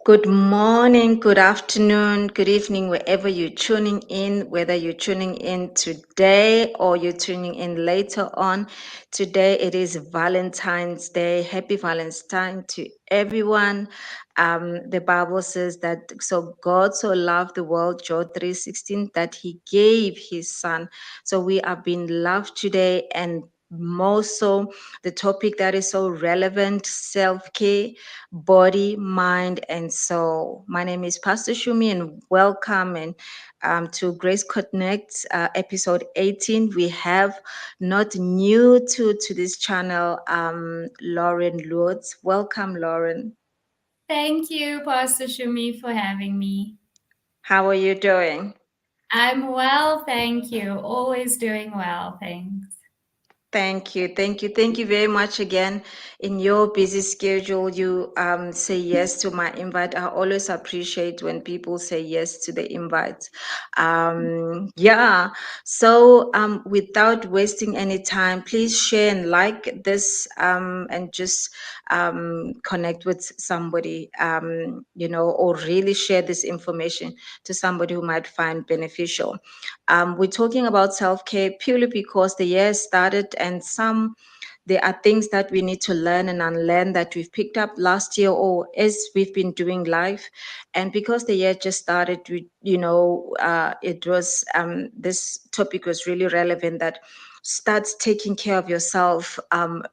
Good morning, good afternoon, good evening, wherever you're tuning in, whether you're tuning in today or you're tuning in later on. Today it is Valentine's Day. Happy Valentine to everyone. The Bible says that so God so loved the world, John 3:16, that he gave his son. So we are being loved today, and more so the topic that is so relevant, self-care, body, mind, and soul. My name is Pastor Shumi, and welcome to Grace Connect, episode 18. We have not new to this channel, Lauren Lutz. Welcome, Lauren. Thank you, Pastor Shumi, for having me. How are you doing? I'm well, thank you. Always doing well, thanks. Thank you, thank you, thank you very much again. In your busy schedule, you say yes to my invite. I always appreciate when people say yes to the invite. Yeah. So without wasting any time, please share and like this and just connect with somebody, or really share this information to somebody who might find beneficial. We're talking about self care purely because the year started, and there are things that we need to learn and unlearn that we've picked up last year or as we've been doing life. And because the year just started, it was this topic was really relevant, that start taking care of yourself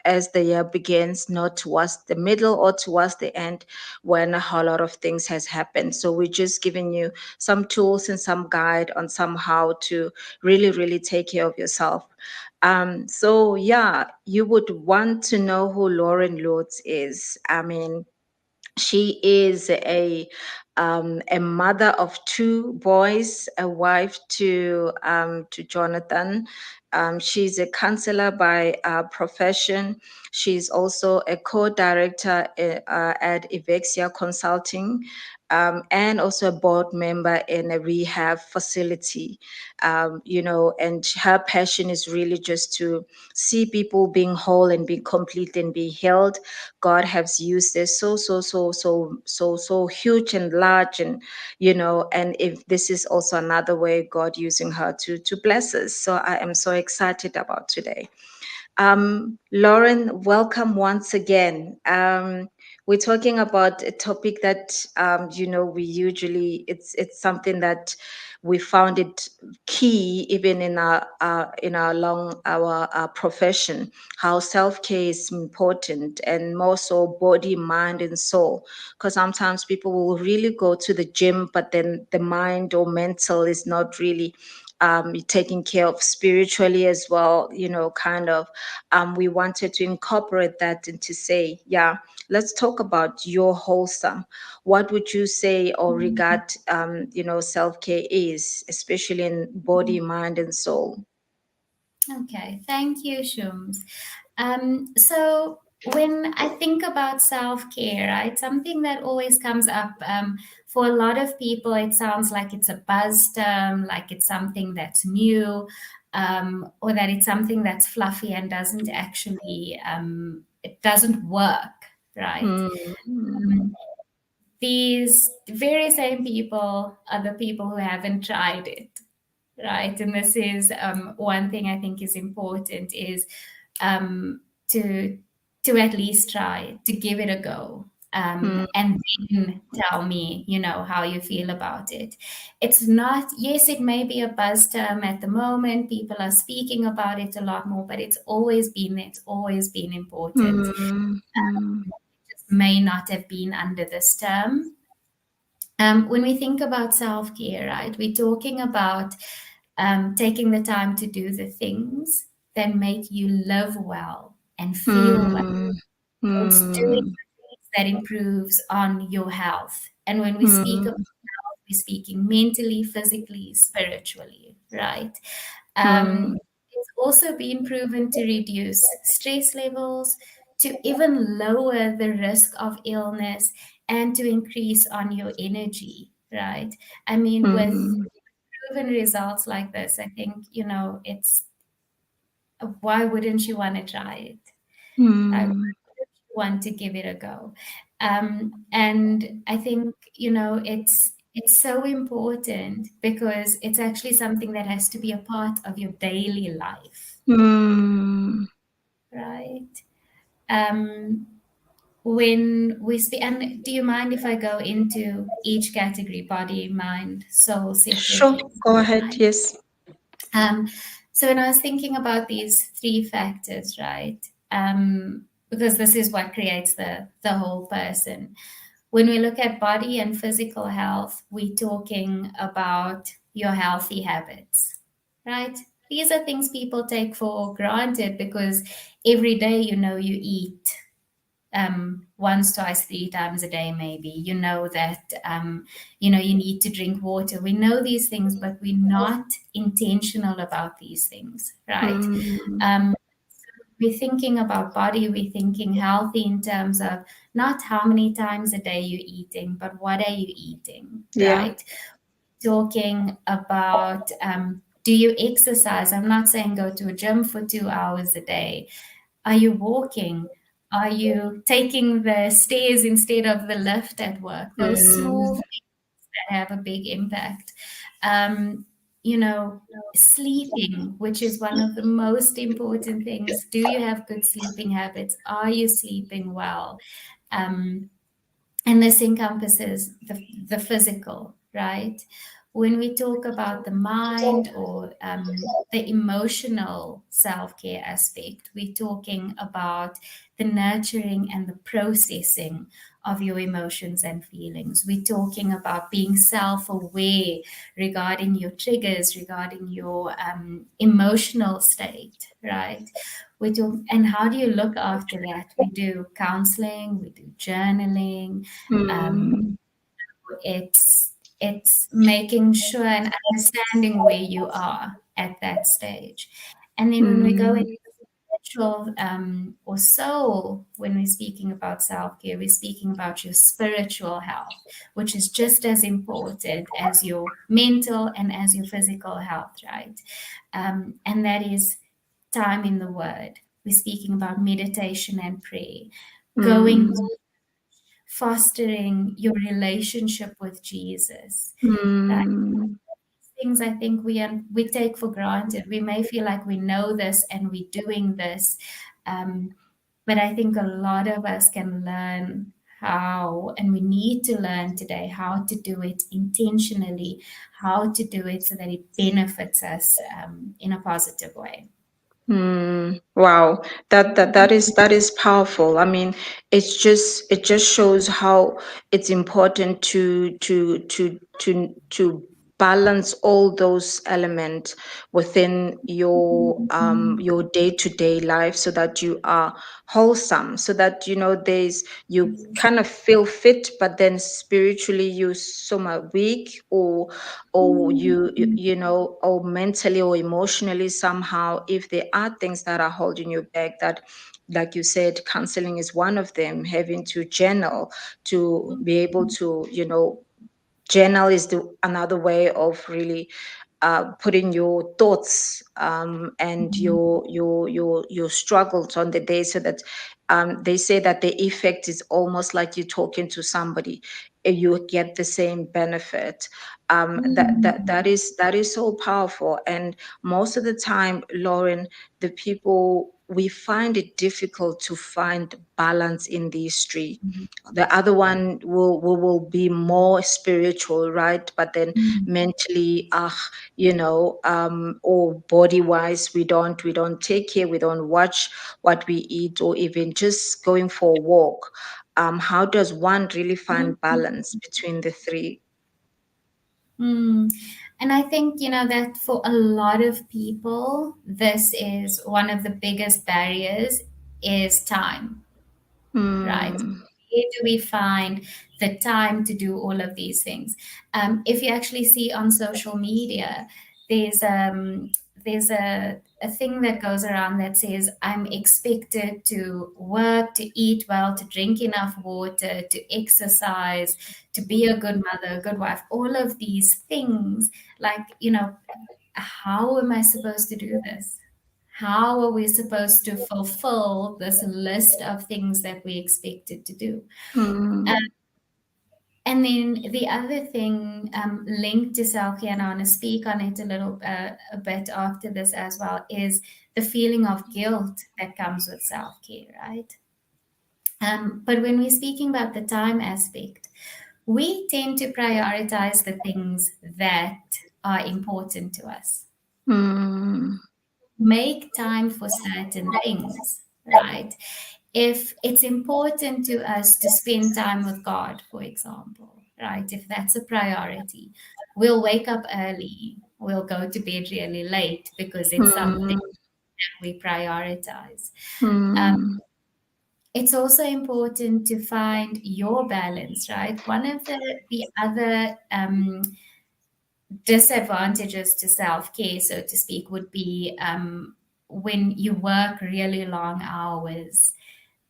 as the year begins, not towards the middle or towards the end when a whole lot of things has happened. So we're just giving you some tools and some guide on somehow to really, really take care of yourself. So yeah, you would want to know who Lauren Lutz is. I mean, she is a mother of two boys, a wife to Jonathan. She's a counselor by profession. She's also a co-director at Evexia Consulting, and also a board member in a rehab facility. And her passion is really just to see people being whole and being complete and be healed. God has used this so huge and large, and if this is also another way God using her to bless us. So I am so excited about today. Lauren, welcome once again. We're talking about a topic that we usually it's something that we found it key even in our profession, how self-care is important, and more so body, mind, and soul. Because sometimes people will really go to the gym, but then the mind or mental is not really taking care of spiritually as well, kind of. We wanted to incorporate that and to say, yeah, let's talk about your wholesome. What would you say or regard, self-care is, especially in body, mind, and soul? Okay, thank you, Shums. So when I think about self-care, right, something that always comes up for a lot of people, it sounds like it's a buzz term, like it's something that's new, or that it's something that's fluffy and doesn't actually, it doesn't work, right? Mm, Um, these very same people are the people who haven't tried it, right? And this is one thing I think is important is um, to to at least try to give it a go. mm, And then tell me, how you feel about it. It's not, yes, it may be a buzz term at the moment. People are speaking about it a lot more, but it's always been there. It's always been important. mm, mm, Just may not have been under this term. When we think about self care, right, we're talking about taking the time to do the things that make you live well and feel well. mm, It's doing mm, the things that improves on your health. And when we speak mm, about health, we're speaking mentally, physically, spiritually, right? mm, It's also been proven to reduce stress levels, to even lower the risk of illness, and to increase on your energy, right? I mean, with mm, proven results like this, I think, it's why wouldn't you want to try it? Right? Why mm, wouldn't you want to give it a go. And I think, it's so important because it's actually something that has to be a part of your daily life, Mm. right? Um, when we speak, and do you mind if I go into each category: body, mind, soul, Sure, separately, go ahead. right? Yes. Um, so when I was thinking about these three factors, right? Because this is what creates the whole person. When we look at body and physical health, we're talking about your healthy habits, right? These are things people take for granted because every day you eat once, twice, three times a day, maybe. You know that you need to drink water. We know these things, but we're not intentional about these things, right? Mm. Um, we're thinking about body, we're thinking healthy in terms of not how many times a day you're eating, but what are you eating, Yeah. right? Talking about do you exercise? I'm not saying go to a gym for 2 hours a day. Are you walking? Are you taking the stairs instead of the lift at work? Those small Mm. things that have a big impact. Um, you know, Sleeping, which is one of the most important things. Do you have good sleeping habits? Are you sleeping well? Um, and this encompasses the physical, right? When we talk about the mind or the emotional self-care aspect, we're talking about the nurturing and the processing of your emotions and feelings. We're talking about being self-aware regarding your triggers, regarding your emotional state, right? And how do you look after that? We do counseling, we do journaling. Um, Mm. it's making sure and understanding where you are at that stage. And then when we go into Mm. spiritual or soul, when we're speaking about self-care, we're speaking about your spiritual health, which is just as important as your mental and as your physical health, right? And that is time in the Word. We're speaking about meditation and prayer, going, Mm. fostering your relationship with Jesus. Right? Mm. Things I think we take for granted. We may feel like we know this and we're doing this, um, but I think a lot of us can learn how, and we need to learn today how to do it intentionally, how to do it so that it benefits us in a positive way. Mm, wow, that is powerful. I mean, it just shows how it's important to balance all those elements within your day-to-day life so that you are wholesome, so that there's you kind of feel fit, but then spiritually you somewhat weak, or or mentally or emotionally somehow, if there are things that are holding you back, that, like you said, counseling is one of them. Having to journal, to be able to journal is another way of really putting your thoughts, and your struggles on the day, so that they say that the effect is almost like you're talking to somebody. You get the same benefit. That is so powerful. And most of the time, Lauren, the people, we find it difficult to find balance in these three. The other one will be more spiritual, right? But then mentally, or body wise, we don't take care, we don't watch what we eat, or even just going for a walk. How does one really find balance between the three? Mm. And I think, that for a lot of people, this is one of the biggest barriers is time, right? Hmm. Where do we find the time to do all of these things? If you actually see on social media, there's there's a thing that goes around that says I'm expected to work, to eat well, to drink enough water, to exercise, to be a good mother, a good wife, all of these things. Like, how am I supposed to do this? how are we supposed to fulfill this list of things that we expected to do? Mm. And then the other thing linked to self-care, and I want to speak on it a bit after this as well, is the feeling of guilt that comes with self-care, right? But when we're speaking about the time aspect, we tend to prioritize the things that are important to us. Mm. Make time for certain things, right? If it's important to us to spend time with God, for example, right? If that's a priority, we'll wake up early, we'll go to bed really late because it's something Mm. that we prioritize. Um, Mm. it's also important to find your balance, right? One of the other disadvantages to self-care, so to speak, would be when you work really long hours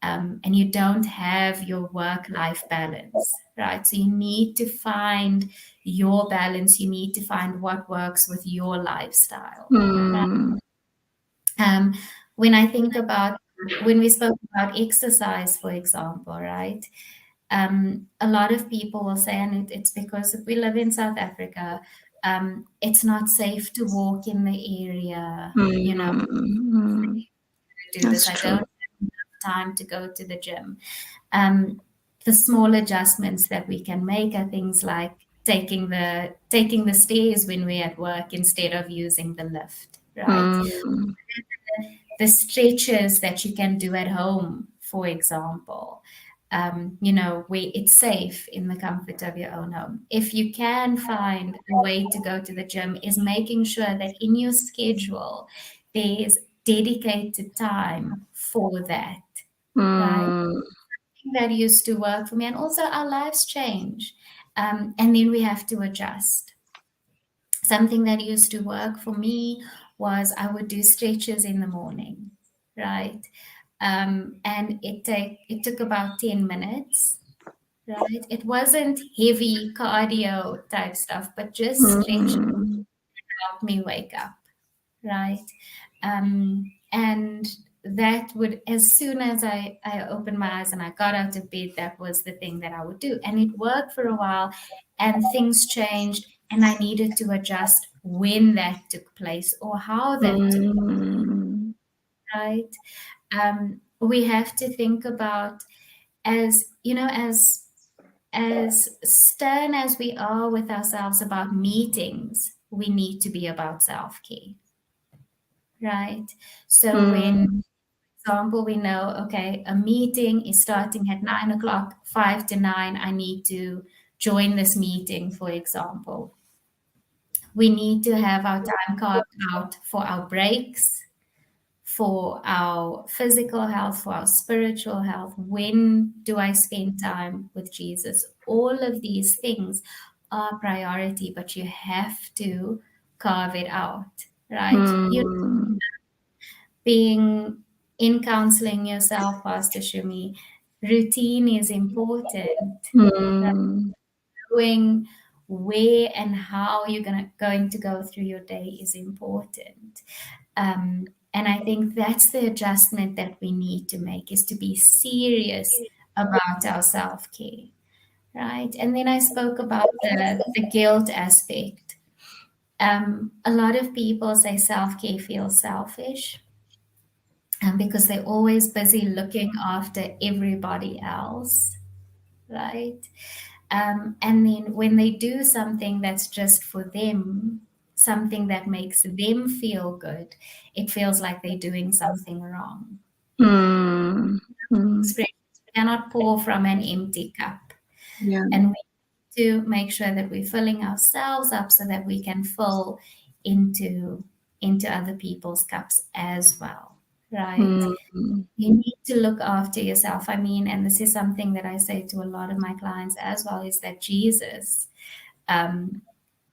and you don't have your work-life balance, right? So you need to find your balance. You need to find what works with your lifestyle, right? Mm. Um, when I think about when we spoke about exercise, for example, right? A lot of people will say, and it's because we live in South Africa, it's not safe to walk in the area, you know, Mm. do this. That's I don't true. have enough time to go to the gym. Um, the small adjustments that we can make are things like taking the stairs when we're at work instead of using the lift, right? Mm. The stretches that you can do at home, for example, where it's safe in the comfort of your own home. If you can find a way to go to the gym, is making sure that in your schedule there's dedicated time for that, right? Mm. That used to work for me, and also our lives change, and then we have to adjust. Something that used to work for me was I would do stretches in the morning, right? And it took about 10 minutes, right? It wasn't heavy cardio type stuff, but just stretch Mm. helped me wake up, right? And that would, as soon as I opened my eyes and I got out of bed, that was the thing that I would do. And it worked for a while, and things changed, and I needed to adjust when that took place or how that took Mm. place, right? We have to think about, as you know, as stern as we are with ourselves about meetings, we need to be about self-care, right? So when Mm. example, we know, okay, a meeting is starting at 9 o'clock, 5 to 9. I need to join this meeting, for example. We need to have our time carved out for our breaks, for our physical health, for our spiritual health. When do I spend time with Jesus? All of these things are priority, but you have to carve it out, right? You Mm. being in counseling yourself, Pastor Shumi, routine is important. Mm. Knowing where and how you're going to go through your day is important. And I think that's the adjustment that we need to make, is to be serious about our self-care, right? And then I spoke about the guilt aspect. A lot of people say self-care feels selfish, because they're always busy looking after everybody else, right? And then when they do something that's just for them, something that makes them feel good, it feels like they're doing something wrong. Mm. Mm. We cannot pour from an empty cup. Yeah. And we need to make sure that we're filling ourselves up so that we can fill into other people's cups as well, right? Mm. You need to look after yourself. I mean, and this is something that I say to a lot of my clients as well, is that Jesus um,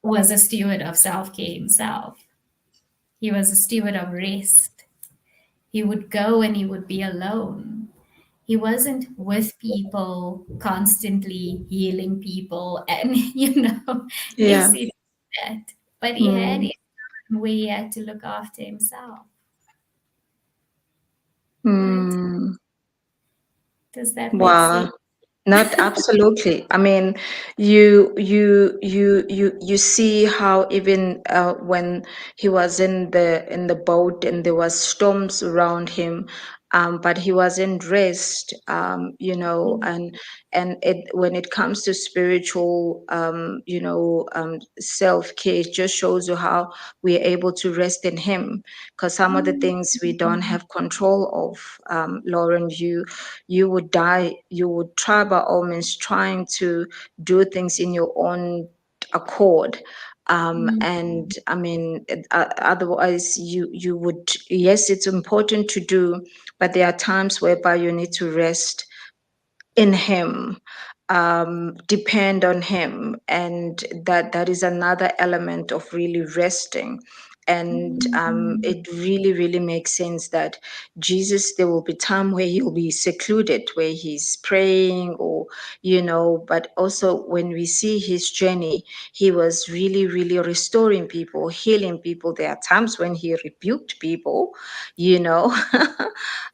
was a steward of self-care himself. He was a steward of rest. He would go and he would be alone. He wasn't with people constantly healing people and, yes, Yeah. he did that. But he had Mm. his time where he had to look after himself. right? Mm. Does that make sense? Wow. Not absolutely. I mean, you see how even when he was in the boat and there was storms around him, but he was in rest. And it when it comes to spiritual, self care, it just shows you how we are able to rest in Him. Because some of the things we don't have control of, Lauren, you would die, you would try by all means trying to do things in your own accord. Mm, And I mean, otherwise you would, yes, it's important to do, but there are times whereby you need to rest in Him, depend on Him, and that is another element of really resting. And it really really makes sense that Jesus, there will be time where He'll be secluded, where He's praying, or but also when we see His journey, He was really really restoring people, healing people. There are times when He rebuked people, you know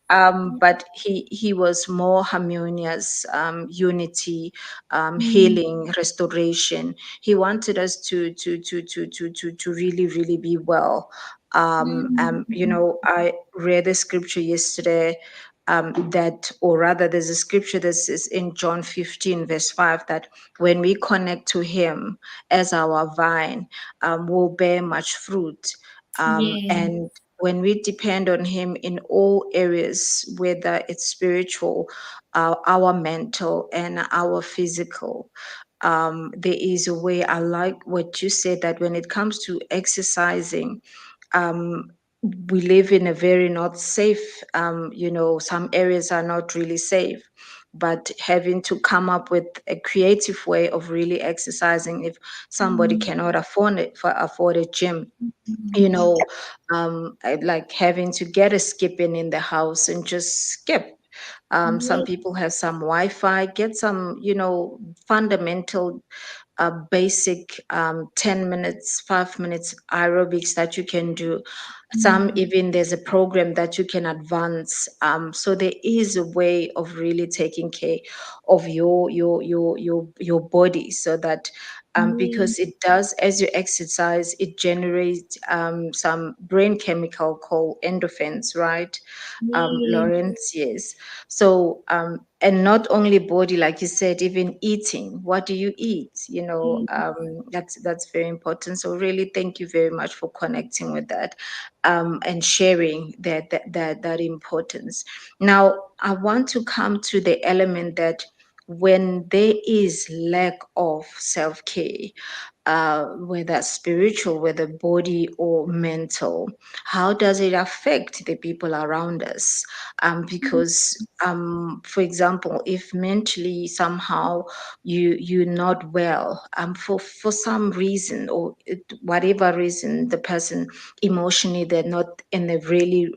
but he was more harmonious, unity, mm, healing, restoration. He wanted us to really really be well. I read the scripture yesterday, that, or rather, there's a scripture that says in John 15 verse 5 that when we connect to Him as our vine, we'll bear much fruit. yeah. And when we depend on Him in all areas, whether it's spiritual, our mental, and our physical, there is a way. I like what you said, that when it comes to exercising, um, we live in a very not safe, some areas are not really safe. But having to come up with a creative way of really exercising, if somebody Mm, cannot afford a gym, you mm, know, like having to get a skip in the house and just skip. Some yeah. people have some Wi-Fi, get some, fundamental, basic, 10 minutes, 5 minutes aerobics that you can do. Some Mm, even there's a program that you can advance. So there is a way of really taking care of your body, so that, yeah. because it does, as you exercise, it generates, some brain chemical called endorphins, right? Yeah. Lawrence, yes. So, and not only body, like you said, even eating. What do you eat? That's very important. So, really, thank you very much for connecting with that, and sharing that importance. Now, I want to come to the element that when there is lack of self care, whether spiritual, whether body or mental, how does it affect the people around us? Because, for example, if mentally somehow you're not well, for some reason, or whatever reason, the person emotionally they're not in a really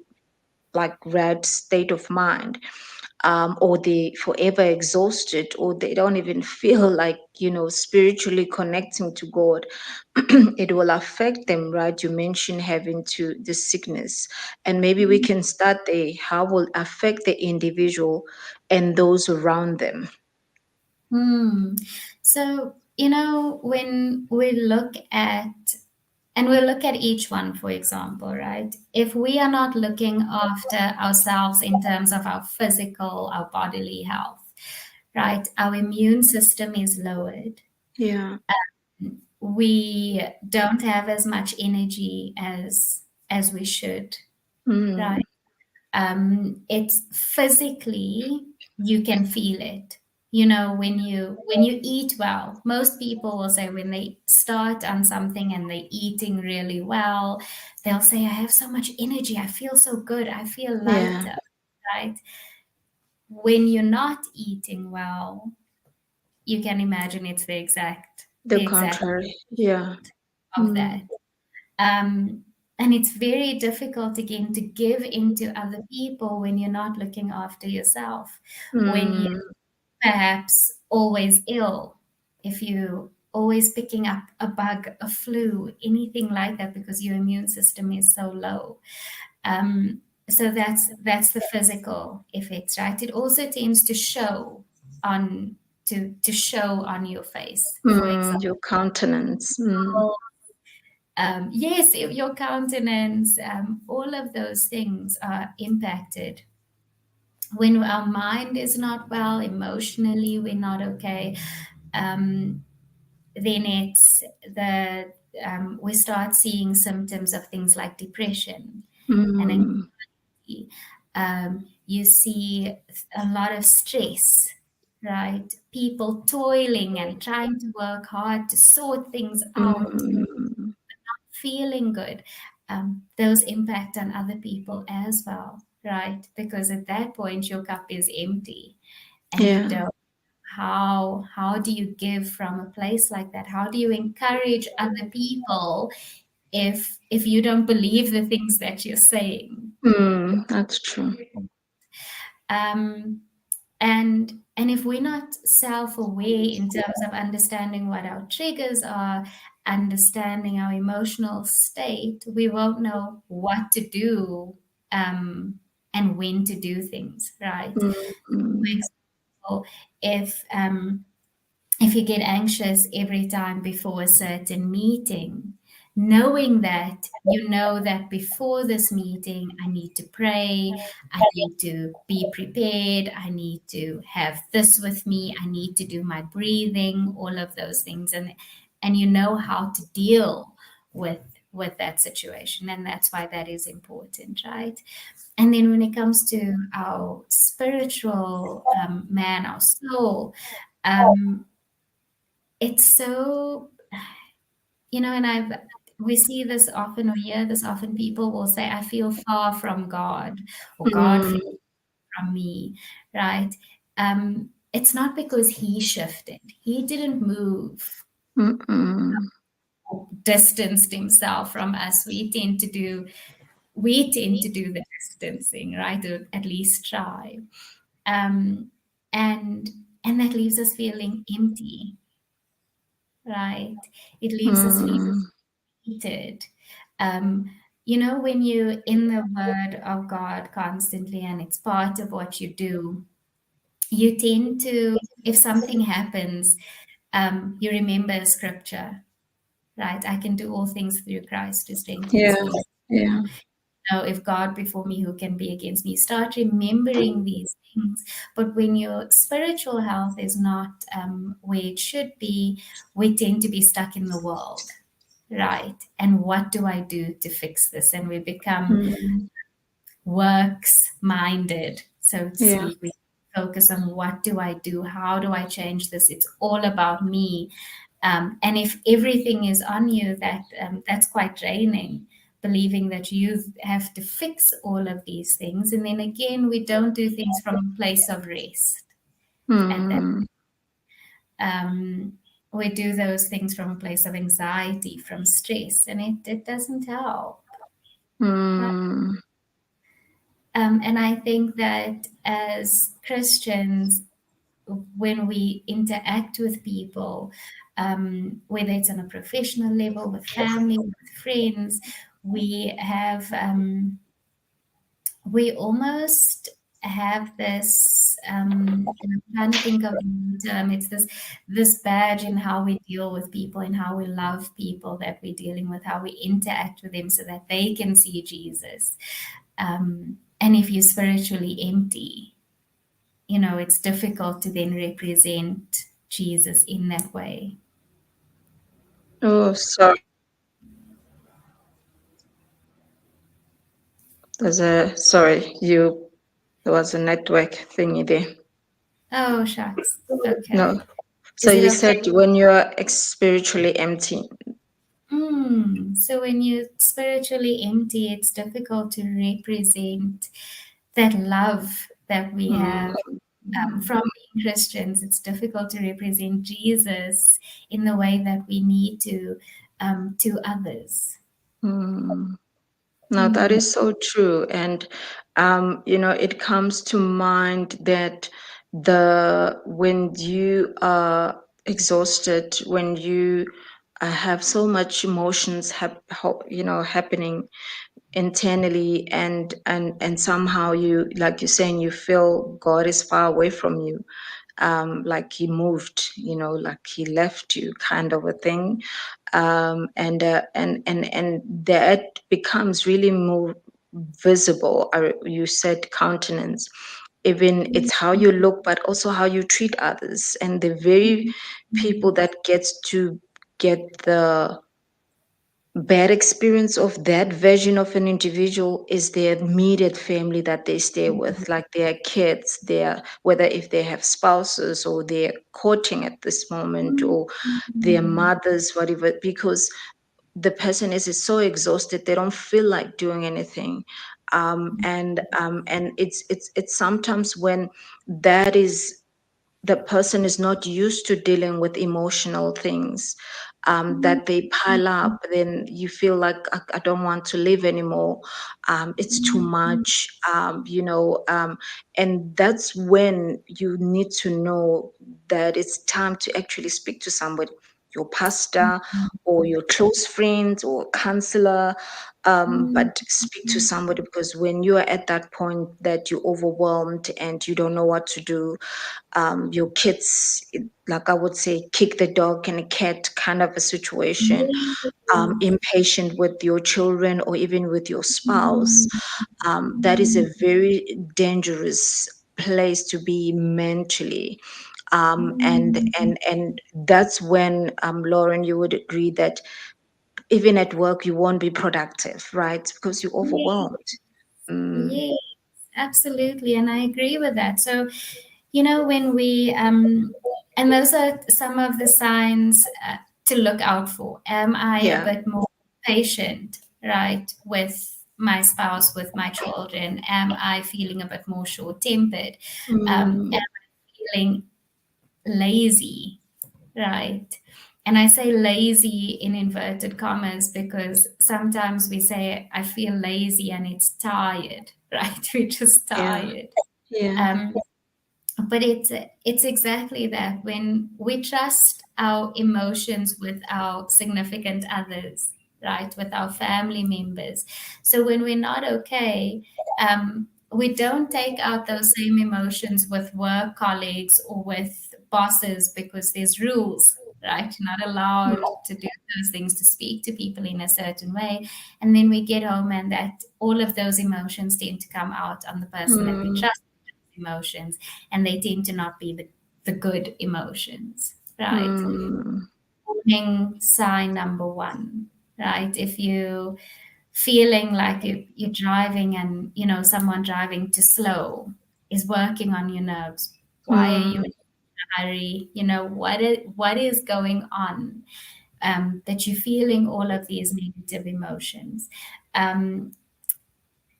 like right state of mind, or they forever exhausted, or they don't even feel like spiritually connecting to God, it will affect them, right? You mentioned having to the sickness, and maybe we can start there. How will affect the individual and those around them? Hmm. So, when we look at, and we'll look at each one, for example, right? If we are not looking after ourselves in terms of our physical, our bodily health, right? Our immune system is lowered. Yeah. We don't have as much energy as we should, Mm. right? It's physically, you can feel it. When you eat well, most people will say when they start on something and they're eating really well, they'll say, I have so much energy, I feel so good, I feel Yeah. lighter, right? When you're not eating well, you can imagine it's The the exact contrary. Yeah. of Mm. that. Um, and it's very difficult again to give into other people when you're not looking after yourself, when you're Mm. perhaps always ill, if you always picking up a bug, a flu, anything like that, because your immune system is so low. So that's the physical effects, right? It also tends to show on to show on your face, for example. Your countenance. Yes, your countenance, all of those things are impacted when our mind is not well, emotionally we're not okay. um, then it's the we start seeing symptoms of things like depression and Mm, anxiety. You see a lot of stress, right? People toiling and trying to work hard to sort things out, mm, feeling good. Those impact on other people as well, right? Because at that point your cup is empty and you yeah. don't. How do you give from a place like that? How do you encourage other people if you don't believe the things that you're saying? That's true. Um, and if we're not self-aware in terms of understanding what our triggers are, understanding our emotional state, we won't know what to do, and when to do things, right? For Mm, example, if you get anxious every time before a certain meeting, knowing that you know that before this meeting, I need to pray, I need to be prepared, I need to have this with me, I need to do my breathing, all of those things, and you know how to deal with with that situation, and that's why that is important, right? And then when it comes to our spiritual man, our soul, um, it's so, and we see this often or hear this often. People will say, I feel far from God, or God feels mm, from me, right? It's not because he shifted, he didn't move, mm, distanced himself from us. We tend to do the distancing, right? Or at least try. Um, and and that leaves us feeling empty, right? It leaves us feeling mm, repeated. Um, when you're in the Word of God constantly and it's part of what you do, you tend to, if something happens, you remember scripture, right? I can do all things through Christ who yeah, strengthens me. yeah. If God before me, who can be against me? Start remembering these things. But when your spiritual health is not where it should be, we tend to be stuck in the world. Right. And what do I do to fix this? And we become Mm, works minded, so to yeah. speak. We focus on what do I do? How do I change this? It's all about me. And if everything is on you, that's quite draining, believing that you have to fix all of these things. And then again, we don't do things from a place of rest at that. Mm, We do those things from a place of anxiety, from stress, and it doesn't help. Right? mm, And I think that as Christians, when we interact with people, whether it's on a professional level, with family, with friends, we have we almost have this. I'm trying to think of the term. It's this badge in how we deal with people and how we love people that we're dealing with, how we interact with them, so that they can see Jesus. And if you're spiritually empty, it's difficult to then represent Jesus in that way. oh, sorry. Sorry, there was a network thingy there. Oh, shucks. Okay. No. So Is it you okay? said when you're spiritually empty. So when you're spiritually empty, it's difficult to represent that love that we Mm, have from being Christians. It's difficult to represent Jesus in the way that we need to others. mm. No, that Mm. is so true. And, it comes to mind that when you are exhausted, when you have so much emotions, happening, internally, and somehow you, like you're saying, you feel God is far away from you, like he moved, like he left you, kind of a thing. And that becomes really more visible. You said countenance, even it's how you look, but also how you treat others, and the very people that gets to get the bad experience of that version of an individual is their immediate family that they stay with, like their kids, their, whether if they have spouses or they're courting at this moment, or their mothers, whatever, because the person is so exhausted they don't feel like doing anything. And it's sometimes when that is, the person is not used to dealing with emotional things, that they pile up, then you feel like, I don't want to live anymore. It's too much, and that's when you need to know that it's time to actually speak to somebody, your pastor or your close friends or counselor. But speak to somebody, because when you are at that point that you're overwhelmed and you don't know what to do, your kids, like I would say, kick the dog and a cat kind of a situation, impatient with your children or even with your spouse, that is a very dangerous place to be mentally. And that's when, Lauren, you would agree that even at work you won't be productive, right? Because you're overwhelmed. Mm, Yes, absolutely. And I agree with that. So, when and those are some of the signs to look out for. Am I a yeah. bit more patient, right, with my spouse, with my children? Am I feeling a bit more short-tempered? Am Mm, I feeling lazy, right? And I say lazy in inverted commas because sometimes we say, I feel lazy and it's tired, right? We're just yeah. tired. Yeah. Um, but it's exactly that when we trust our emotions with our significant others, right, with our family members. So when we're not okay, we don't take out those same emotions with work colleagues or with bosses because there's rules, right? You're not allowed to do those things, to speak to people in a certain way. And then we get home and that all of those emotions tend to come out on the person that we Mm, trust, emotions, and they tend to not be the good emotions, right? mm, Warning sign number one, right? If you feeling like you're driving and someone driving too slow is working on your nerves. Why are you in mm, a hurry? What is going on, that you're feeling all of these negative emotions? Um,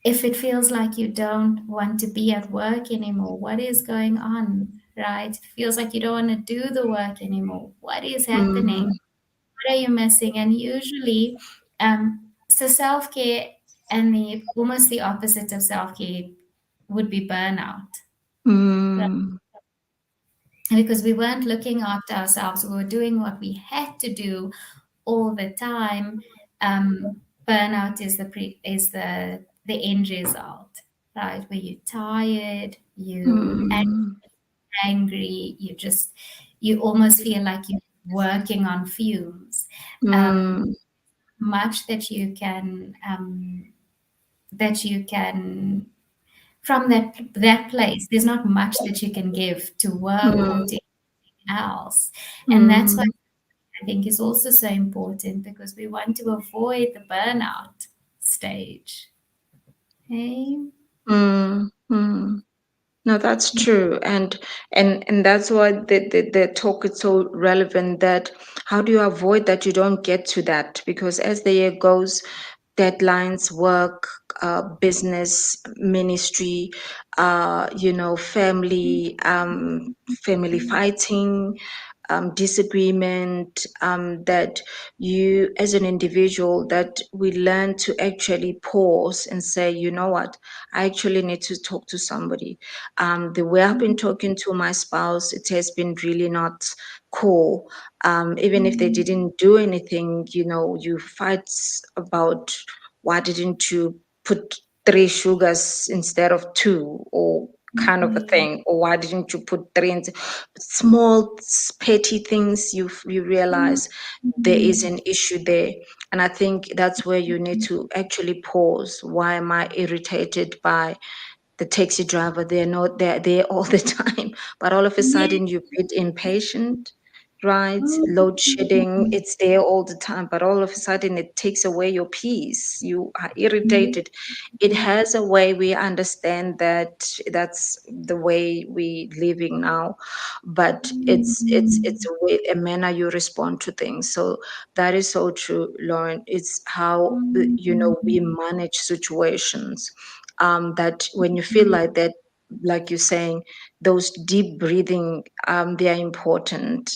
if it feels like you don't want to be at work anymore, what is going on, right? It feels like you don't want to do the work anymore. What is happening? mm, What are you missing? And usually, so self care and the almost the opposite of self care would be burnout, right? mm, Because we weren't looking after ourselves. We were doing what we had to do all the time. Burnout is the end result, right? Where you're tired, you mm, angry, you almost feel like you're working on fumes. Um, mm, much that you can from that place. There's not much that you can give to work or to anything else, and that's why mm, I think is also so important because we want to avoid the burnout stage. Okay. mm. No, that's true, and that's why the talk is so relevant. That how do you avoid that? You don't get to that, because as the year goes, deadlines, work, business, ministry, family fighting, disagreement, that you as an individual, that we learn to actually pause and say, you know what, I actually need to talk to somebody. The way I've been talking to my spouse, it has been really not cool. Even if they didn't do anything, you fight about why didn't you put three sugars instead of two, or kind of a Mm, thing, or why didn't you put three small petty things, you mm, realize there is mm, an issue there. And I think that's where you need to actually pause. Why am I irritated by the taxi driver? They're not there all the time, but all of a yeah. sudden you're a bit impatient, right? Load shedding, Mm, it's there all the time, but all of a sudden it takes away your peace. You are yeah. irritated. It has a way, we understand that that's the way we living now, but it's Mm, a way, a manner you respond to things. So that is so true, Lauren. It's how, we mm, manage situations, that when you feel like that, like you're saying, those deep breathing, they are important,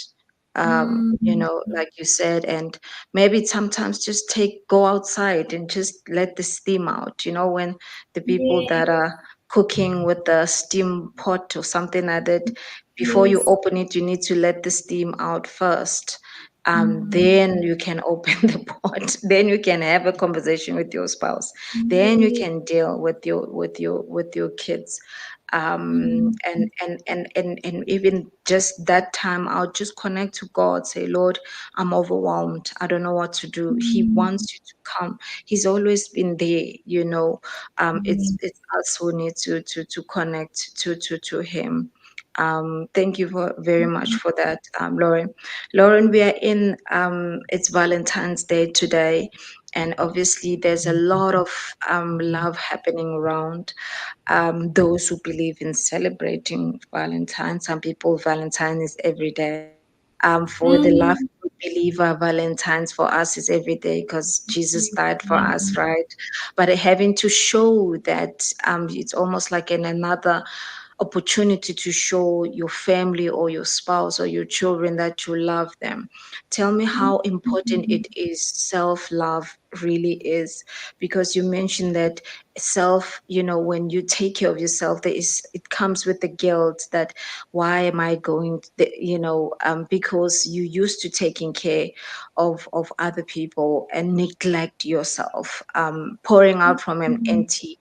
mm, like you said. And maybe sometimes just go outside and just let the steam out, when the people yeah. that are cooking with the steam pot or something like that, before you Yes. open it, you need to let the steam out first. Mm, Then you can open the pot. Then you can have a conversation with your spouse. Then you yeah. can deal with your kids. Mm, And even just that time out, just connect to God. Say, Lord, I'm overwhelmed. I don't know what to do. He mm, wants you to come. He's always been there. yeah. It's us who need to connect to him. Thank you very much for that, Lauren. Lauren, we are in, it's Valentine's Day today, and obviously there's a lot of love happening around, those who believe in celebrating Valentine. Some people, Valentine is every day. For the love Mm, believer, Valentine's for us is every day because Jesus died for us, yeah. right? But having to show that, it's almost like another opportunity to show your family or your spouse or your children that you love them. Tell me how important Mm, it is, self love really is, because you mentioned that self, when you take care of yourself, it comes with the guilt that, why am I going because you used to taking care of other people and neglect yourself, pouring out from an mm, empty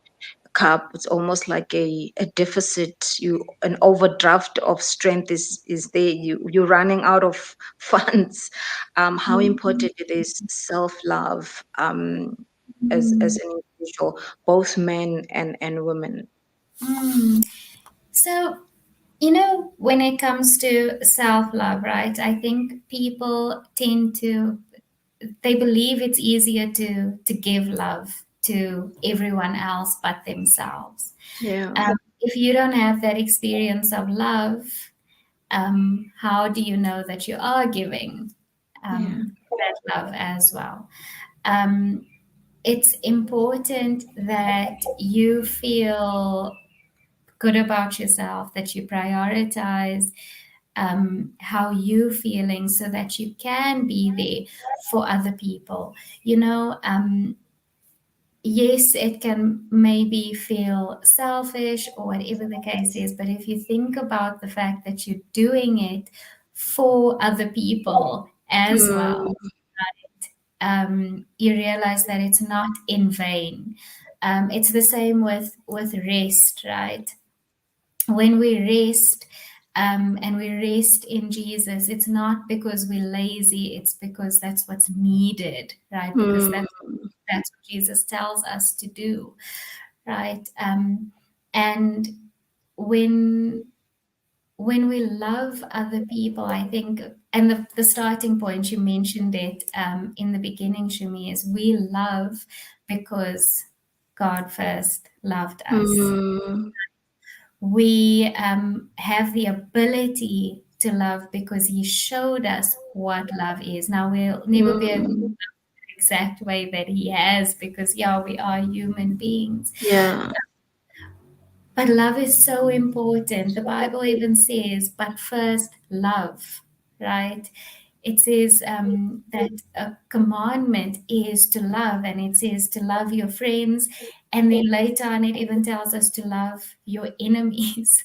cup. It's almost like a deficit, an overdraft of strength is there, you're running out of funds. How mm, important it is, self-love, as mm, an individual, both men and women. mm. So, when it comes to self-love, right? I think people tend to they believe it's easier to give love to everyone else but themselves. Yeah. If you don't have that experience of love, how do you know that you are giving Yeah. that love as well? Um, it's important that you feel good about yourself, that you prioritize how you feeling so that you can be there for other people. Yes, it can maybe feel selfish or whatever the case is, but if you think about the fact that you're doing it for other people as well, Mm, you realize that it's not in vain. It's the same with rest, right? When we rest, and we rest in Jesus, it's not because we're lazy, it's because that's what's needed, right? Because mm, that's what Jesus tells us to do, right? And when when we love other people, I think, and the starting point, you mentioned it in the beginning, Shumi, is we love because God first loved us. mm, We have the ability to love because He showed us what love is. Now, we'll never be able to mm. love the exact way that He has because, yeah, we are human beings. Yeah. But love is so important. The Bible even says, but first love, right? It says that a commandment is to love, and it says to love your friends. And then later on, it even tells us to love your enemies,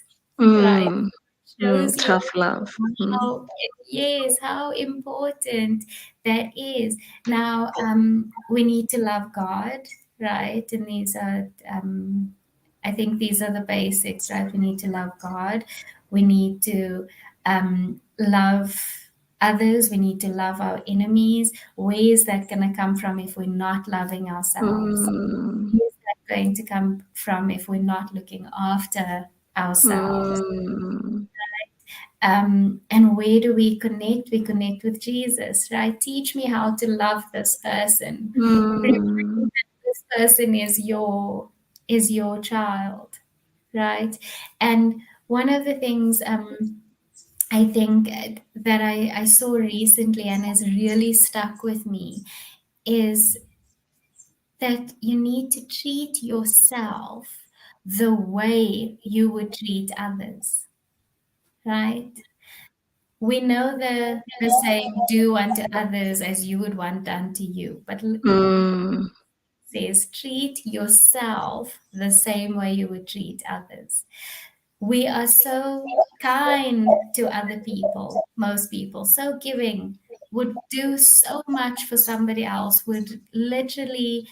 right? Mm, Shows you tough love. Mm, how, yes, how important that is. Now, we need to love God, right? And these are, I think these are the basics, right? We need to love God. We need to love others. We need to love our enemies. Where is that going to come from if we're not loving ourselves? Mm, Where is that going to come from if we're not looking after ourselves? mm, And where do we connect? We connect with Jesus, right? Teach me how to love this person. Remind me mm, that this person is your child, right? And one of the things I think that I saw recently and has really stuck with me is that you need to treat yourself the way you would treat others, right? We know the saying, do unto others as you would want done to you. But mm, says, treat yourself the same way you would treat others. We are so kind to other people, most people, so giving, would do so much for somebody else, would literally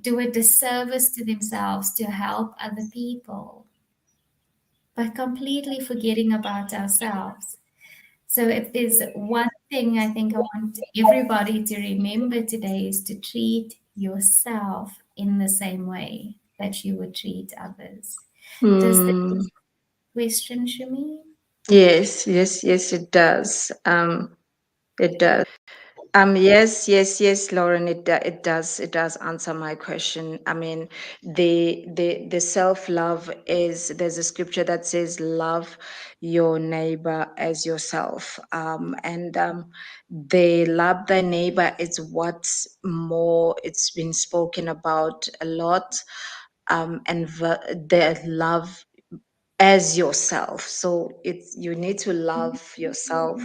do a disservice to themselves to help other people, but completely forgetting about ourselves. So, if there's one thing I think I want everybody to remember today is to treat yourself in the same way that you would treat others. Does the mm. question, Shumi? Yes, yes, yes, it does. It does. Yes, yes, yes, Lauren. It does answer my question. I mean, the self love is, there's a scripture that says, "Love your neighbor as yourself." And the love thy neighbor is what's more. It's been spoken about a lot. And the love as yourself. So it's, you need to love yourself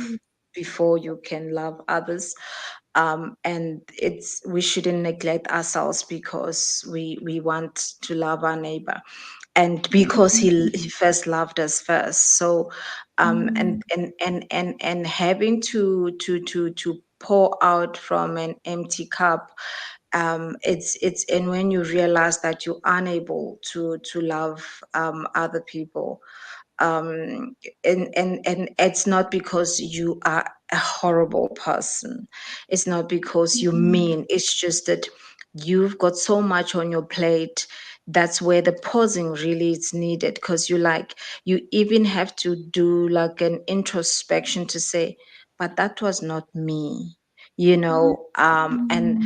before you can love others. And it's, we shouldn't neglect ourselves because we want to love our neighbor, and because he first loved us first. So and having to pour out from an empty cup, it's, and when you realize that you're unable to love other people, um and it's not because you are a horrible person, it's not because you mean, it's just that you've got so much on your plate. That's where the pausing really is needed, because you like, you even have to do like an introspection to say, but that was not me, and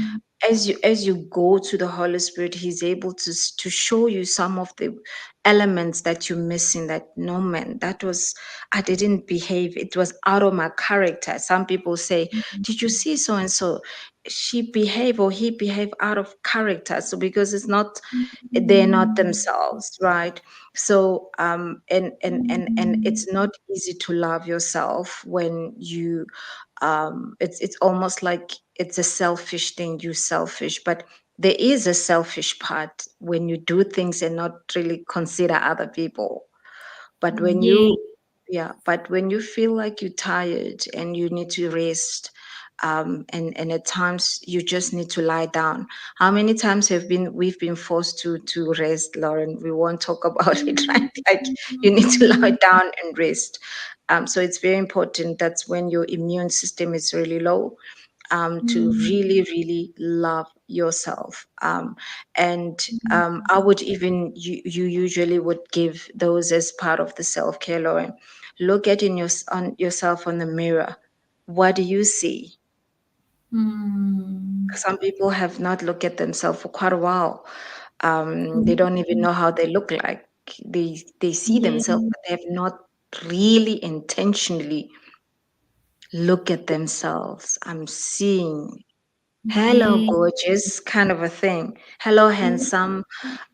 as you go to the Holy Spirit, He's able to show you some of the elements that you're missing. That, no, man, that was, I didn't behave, it was out of my character. Some people say, did you see so and so, she behave or he behave out of character. So because it's not, they're not themselves, right? So and it's not easy to love yourself when you, it's almost like it's a selfish thing, you selfish, but there is a selfish part when you do things and not really consider other people. But when Yeah. you, yeah, but when you feel like you're tired and you need to rest, and at times you just need to lie down. How many times we've been forced to rest, Lauren? We won't talk about it, right? Like, you need to lie down and rest. So it's very important. That's when your immune system is really low, to really, really love yourself. And I would even, you usually would give those as part of the self care, Lauren. Look at on yourself on the mirror. What do you see? Mm. Some people have not looked at themselves for quite a while. They don't even know how they look like. They see Yeah. themselves, but they have not really intentionally look at themselves. I'm seeing, hello, Yeah. gorgeous, kind of a thing. Hello, handsome.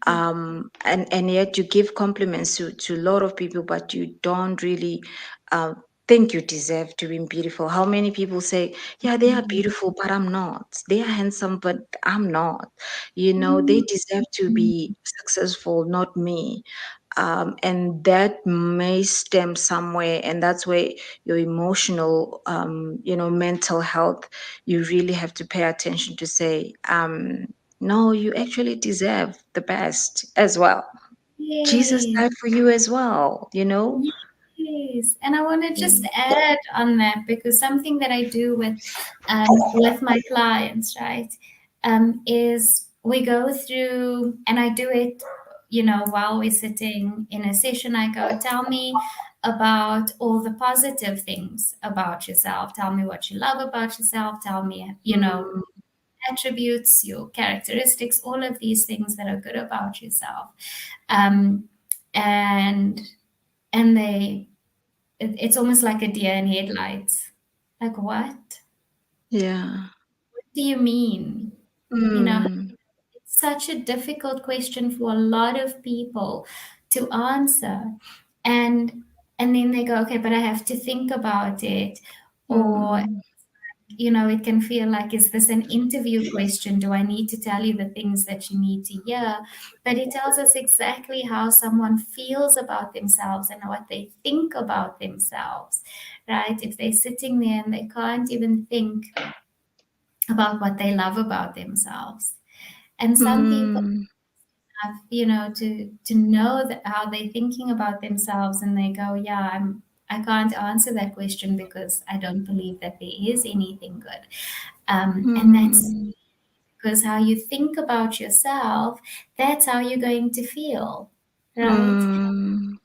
And yet you give compliments to a lot of people, but you don't really uh, think you deserve to be beautiful. How many people say, yeah, they are beautiful, but I'm not. They are handsome, but I'm not. They deserve to be successful, not me. And that may stem somewhere, and that's where your emotional, mental health, you really have to pay attention to say, No, you actually deserve the best as well. Jesus Yes. died for you as well, you know? Yes, and I want to just Mm. add on that because something that I do with my clients, right, is we go through, and I do it, while we're sitting in a session. I go, tell me about all the positive things about yourself. Tell me what you love about yourself. Tell me, Mm. attributes, your characteristics, all of these things that are good about yourself. Um, and and it's almost like a deer in headlights. Like, what? Yeah. What do you mean? You know, Mm. it's such a difficult question for a lot of people to answer. And and then they go, okay, but I have to think about it. Or Mm. it can feel like, is this an interview question? Do I need to tell you the things that you need to hear? But it tells us exactly how someone feels about themselves and what they think about themselves, right? If they're sitting there and they can't even think about what they love about themselves. And some people Mm. have, to know that how they're thinking about themselves, and they go, yeah, I can't answer that question because I don't believe that there is anything good. And that's Mm. because how you think about yourself, that's how you're going to feel, right? Mm.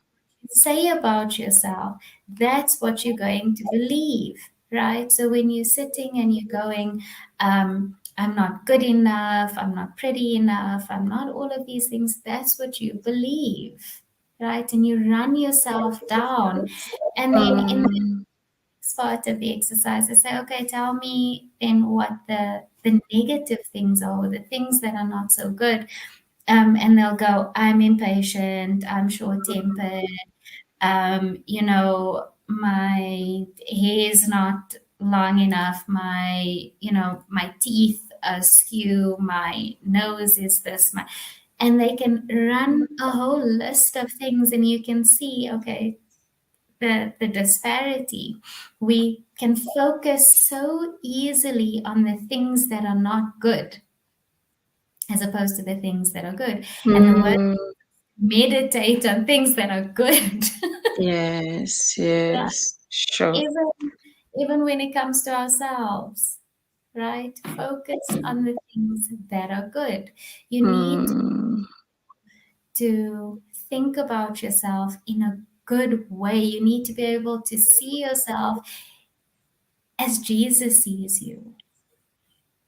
Say about yourself, that's what you're going to believe, right? So when you're sitting and you're going, I'm not good enough, I'm not pretty enough, I'm not all of these things, that's what you believe, right? And you run yourself down. And then in Mm. part of the exercise, I say, okay, tell me then what the negative things are, the things that are not so good. And they'll go, I'm impatient, I'm short tempered, my hair's not long enough, my teeth are skew, my nose is this, and they can run a whole list of things, and you can see, okay, the disparity. We can focus so easily on the things that are not good as opposed to the things that are good. And the word Mm. meditate on things that are good. Yes, Right? yes, sure. even even when it comes to ourselves, right? Focus on the things that are good. You need Mm. to think about yourself in a good way. You need to be able to see yourself as Jesus sees you,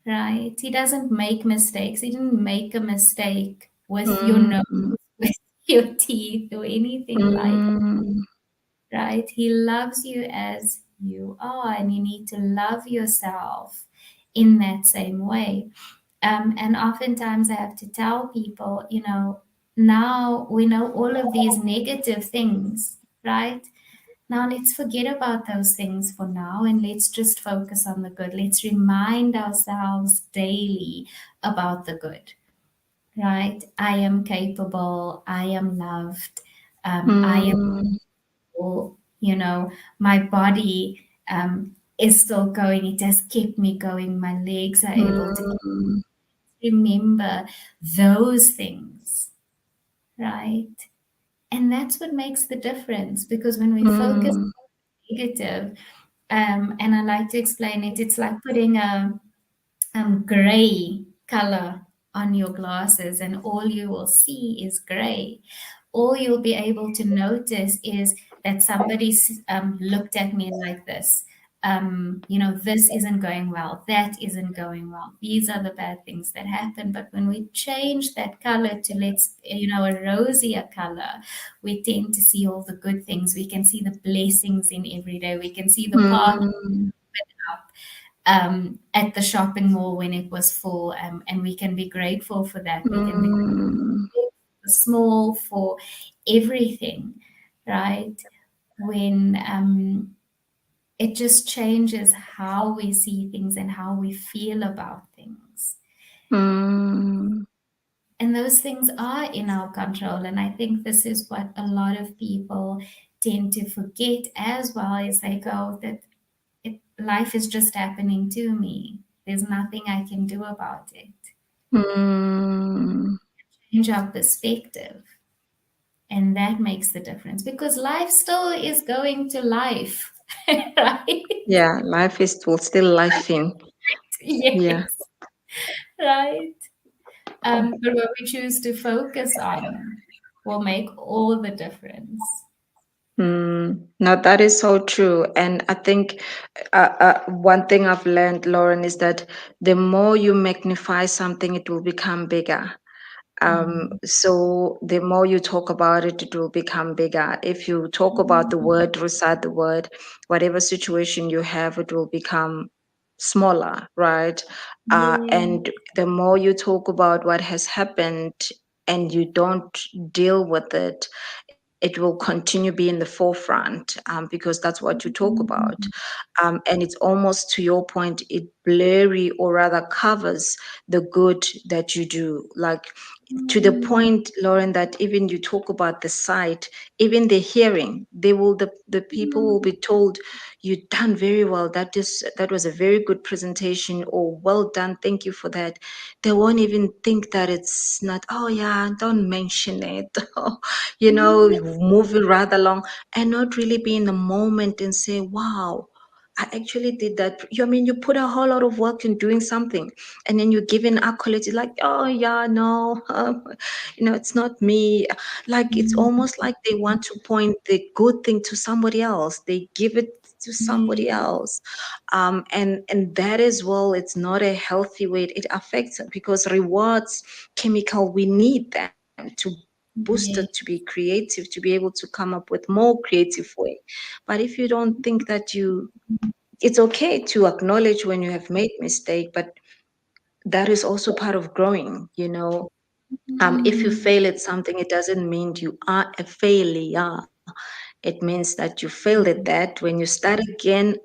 right? He doesn't make mistakes. He didn't make a mistake with your nose, Mm. with your teeth, or anything like Mm. that, right? He loves you as you are, and you need to love yourself in that same way. And oftentimes I have to tell people, now we know all of these negative things, right? Now let's forget about those things for now and let's just focus on the good. Let's remind ourselves daily about the good, right? I am capable. I am loved. I am Mm. whole. My body is still going. It has kept me going. My legs are able to Mm. remember those things, right? And that's what makes the difference because when we focus Mm. on negative, and I like to explain it, it's like putting a gray color on your glasses, and all you will see is gray. All you'll be able to notice is that somebody's looked at me like this. This isn't going well. That isn't going well. These are the bad things that happen. But when we change that color to a rosier color, we tend to see all the good things. We can see the blessings in every day. We can see the park Mm. up at the shopping mall when it was full, and we can be grateful for that. We can be Mm. small for everything, right? When it just changes how we see things and how we feel about things. Mm. And those things are in our control. And I think this is what a lot of people tend to forget as well as they go that life is just happening to me. There's nothing I can do about it. Mm, Change our perspective, and that makes the difference because life still is going to life, right? yeah, life is will still life in. Yeah. Yes, right. But what we choose to focus on will make all the difference. No, that is so true. And I think one thing I've learned, Lauren, is that the more you magnify something, it will become bigger. Mm. So the more you talk about it, it will become bigger. If you talk about the word, recite the word, whatever situation you have, it will become smaller, right? Yeah. And the more you talk about what has happened and you don't deal with it, it will continue be in the forefront because that's what you talk about. And it's almost to your point, it blurry or rather covers the good that you do. Like to the Mm. point, Lauren, that even you talk about the sight, even the hearing, they will the people will be told, "You done very well. That was a very good presentation," or "Well done, thank you for that." They won't even think that it's not. Oh yeah, don't mention it. Moving right along and not really be in the moment and say, "Wow." I actually did that. I mean, you put a whole lot of work in doing something, and then you're giving accolades. Like, oh yeah, no, it's not me. Like it's Mm. almost like they want to point the good thing to somebody else. They give it to somebody Yeah. else, and that as well. It's not a healthy way. It affects because rewards chemical. We need them to boost it, to Yeah. be creative, to be able to come up with more creative way. But if you don't think that it's okay to acknowledge when you have made mistake, but that is also part of growing. If you Mm. fail at something, it doesn't mean you are a failure. It means that you failed at that. When you start again,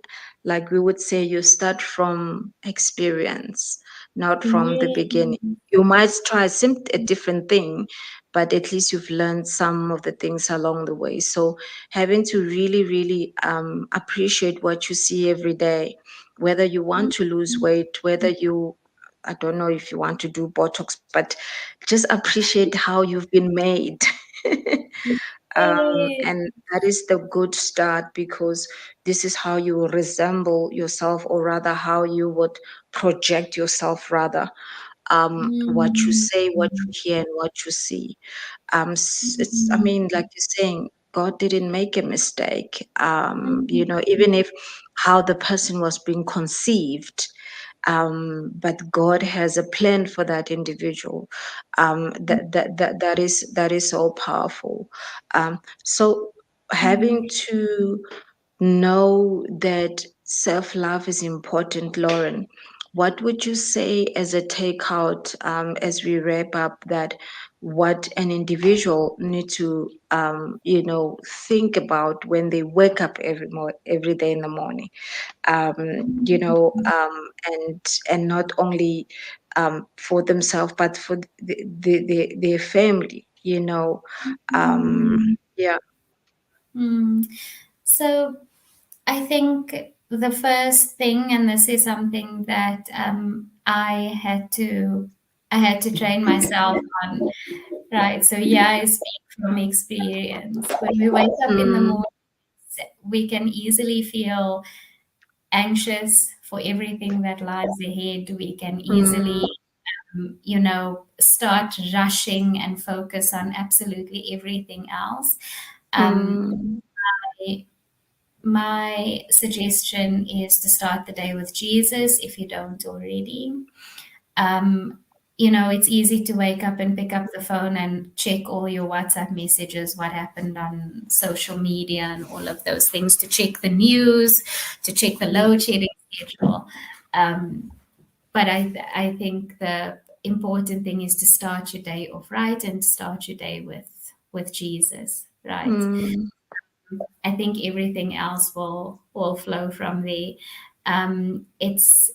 like we would say, you start from experience, not from the beginning. Yeah. You might try a different thing, but at least you've learned some of the things along the way. So having to really, really appreciate what you see every day, whether you want to lose weight, whether I don't know if you want to do Botox, but just appreciate how you've been made. Yeah. And that is the good start because this is how you will resemble yourself, or rather, how you would project yourself, rather. What you Mm. say, what you hear, and what you see. I Mm. mean, like you're saying, God didn't make a mistake. Mm. Even if how the person was being conceived, but God has a plan for that individual. That is so powerful. So Mm. having to know that self-love is important, Lauren, what would you say as a takeout, as we wrap up, that what an individual need to think about when they wake up every day in the morning, and not only for themselves but for their family, um, Mm. yeah. Mm. So I think the first thing, and this is something that I had to train myself on, right? So yeah, I speak from experience. When we wake up in the Mm, morning, we can easily feel anxious for everything that lies ahead. We can mm, easily, start rushing and focus on absolutely everything else. Um, mm, my suggestion is to start the day with Jesus if you don't already. Um, it's easy to wake up and pick up the phone and check all your WhatsApp messages, what happened on social media, and all of those things, to check the news, to check the load shedding schedule. Um, but I think the important thing is to start your day off right and start your day with Jesus, right? mm, I think everything else will flow from there. It's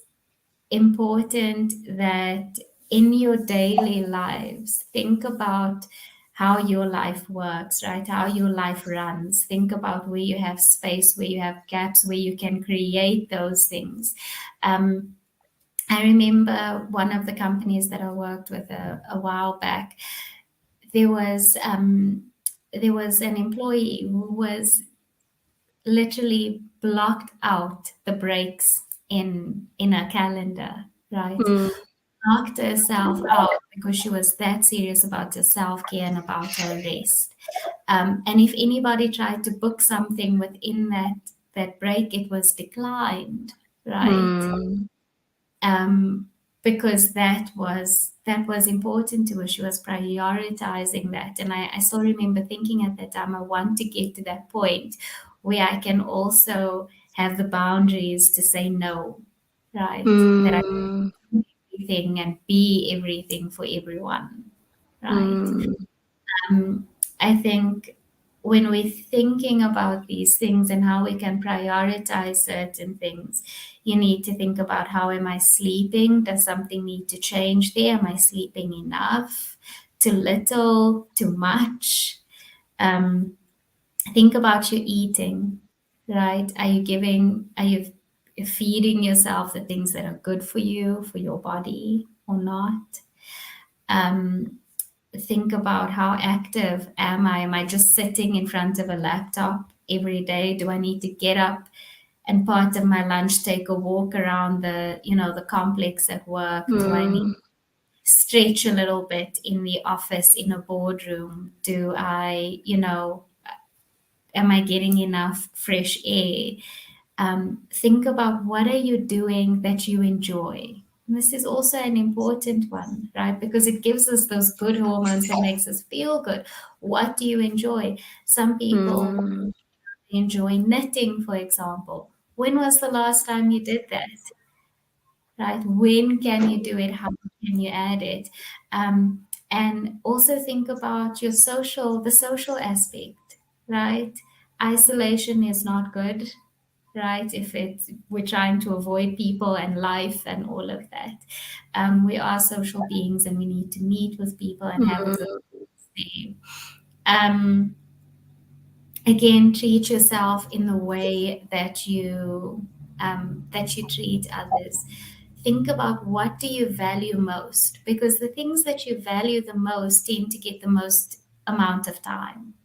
important that in your daily lives, think about how your life works, right? How your life runs. Think about where you have space, where you have gaps, where you can create those things. Um, I remember one of the companies that I worked with a while back. There was there was an employee who was literally blocked out the breaks in her calendar, right? Mm, Knocked herself out because she was that serious about her self-care and about her rest. And if anybody tried to book something within that break, it was declined, right? mm, um, because that was important to her. She was prioritizing that, and I still remember thinking at that time, I want to get to that point where I can also have the boundaries to say no, right? That I mm, do everything and be everything for everyone, right? mm, I think when we're thinking about these things and how we can prioritize certain things, you need to think about, how am I sleeping? Does something need to change there? Am I sleeping enough? Too little? Too much? Um, think about your eating, right? Are you feeding yourself the things that are good for you, for your body, or not? Um, think about, how active am I? Am I just sitting in front of a laptop every day? Do I need to get up and part of my lunch take a walk around the complex at work? Do I need mm, to stretch a little bit in the office, in a boardroom? Do I, am I getting enough fresh air? Think about, what are you doing that you enjoy. And this is also an important one, right? Because it gives us those good hormones that makes us feel good. What do you enjoy? Some people mm, enjoy knitting, for example. When was the last time you did that? Right? When can you do it? How can you add it? And also think about the social aspect, right? Isolation is not good, right? If we're trying to avoid people and life and all of that. We are social beings and we need to meet with people and have a good mm, day. Um, Again, treat yourself in the way that you treat others. Think about, what do you value most, because the things that you value the most tend to get the most amount of time.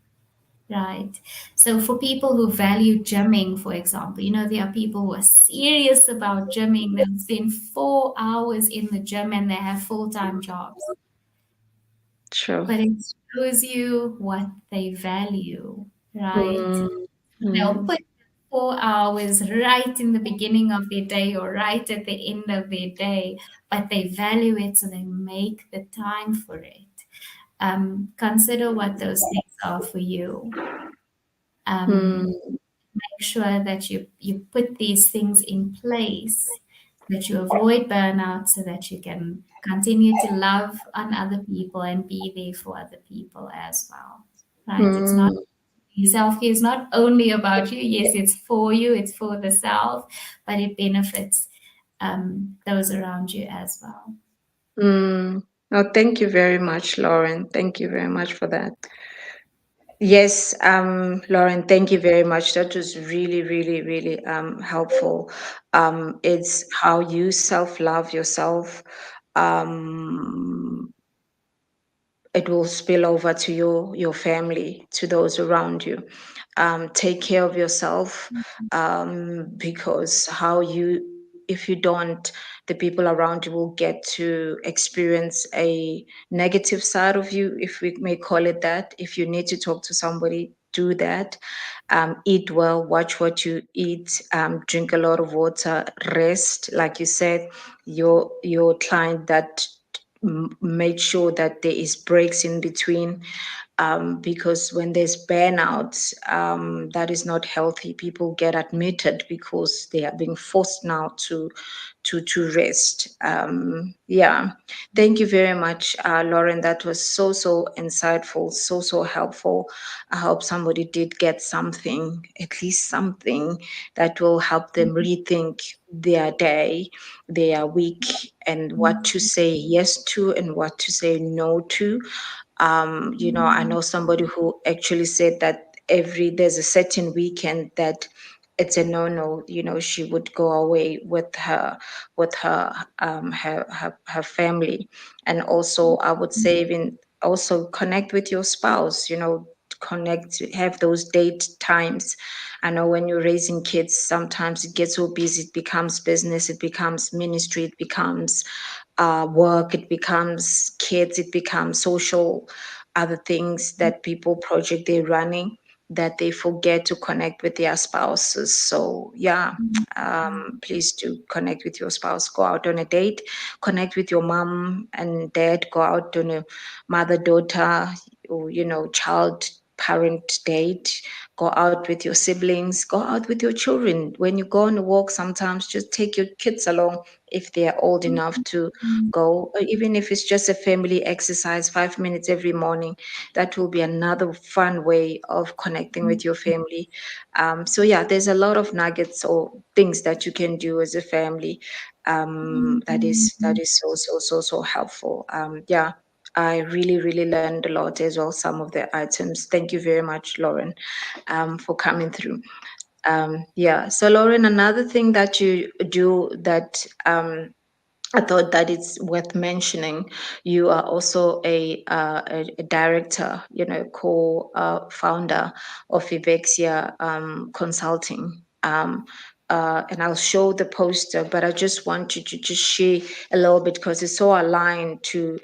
Right. So for people who value gymming, for example, there are people who are serious about gymming. They'll spend 4 hours in the gym and they have full-time jobs. sure. But it shows you what they value, right? Mm, They'll mm, put 4 hours right in the beginning of their day or right at the end of their day, but they value it, so they make the time for it. Consider what those things are for you. Um, mm, make sure that you put these things in place, that you avoid burnout, so that you can continue to love on other people and be there for other people as well. Right? It's not, mm, self-care is not only about you. Yes, it's for you, it's for the self, but it benefits those around you as well. mm. Oh, thank you very much, Lauren. Thank you very much for that. Yes, Lauren, thank you very much. That was really, really, really helpful. It's how you self-love yourself. Um, it will spill over to your family, to those around you. Take care of yourself, because how you if you don't, the people around you will get to experience a negative side of you, if we may call it that. If you need to talk to somebody, do that. Eat well, watch what you eat, drink a lot of water, rest, like you said, your client that made sure that there is breaks in between, because when there's burnout, that is not healthy. People get admitted because they are being forced now to rest. Yeah, thank you very much, Lauren. That was so insightful, so helpful. I hope somebody did get something, at least something, that will help them rethink their day, their week, and what to say yes to and what to say no to. I know somebody who actually said that there's a certain weekend that it's a no-no. She would go away with her family. And also, I would say, even also connect with your spouse. Connect, have those date times. I know when you're raising kids, sometimes it gets so busy, it becomes business, it becomes ministry, it becomes work, it becomes kids, it becomes social, other things that people project they're running, that they forget to connect with their spouses. So yeah, please do connect with your spouse. Go out on a date, connect with your mom and dad. Go out on a mother-daughter or child parent date. Go out with your siblings. Go out with your children. When you go on a walk, sometimes just take your kids along if they are old enough to go, or even if it's just a family exercise, 5 minutes every morning. That will be another fun way of connecting with your family. So yeah, there's a lot of nuggets or things that you can do as a family. That is so helpful. Yeah, I really learned a lot as well. Some of the items. Thank you very much, Lauren, for coming through. Yeah. So Lauren, another thing that you do that I thought that it's worth mentioning. You are also a director, co-founder of Ivexia Consulting. And I'll show the poster, but I just want you to just share a little bit because it's so aligned to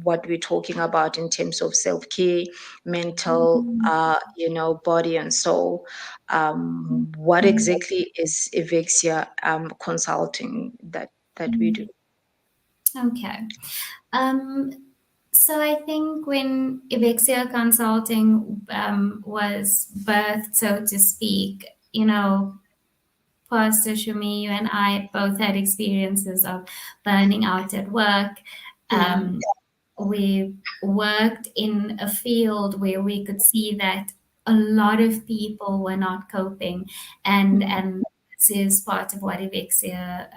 what we're talking about in terms of self-care, mental, body and soul. What exactly is Ivexia Consulting that we do? Okay. Um, so I think when Evixia Consulting was birthed, so to speak, Pastor Shumi, you and I both had experiences of burning out at work. Mm, We worked in a field where we could see that a lot of people were not coping, mm, and this is part of what Evixia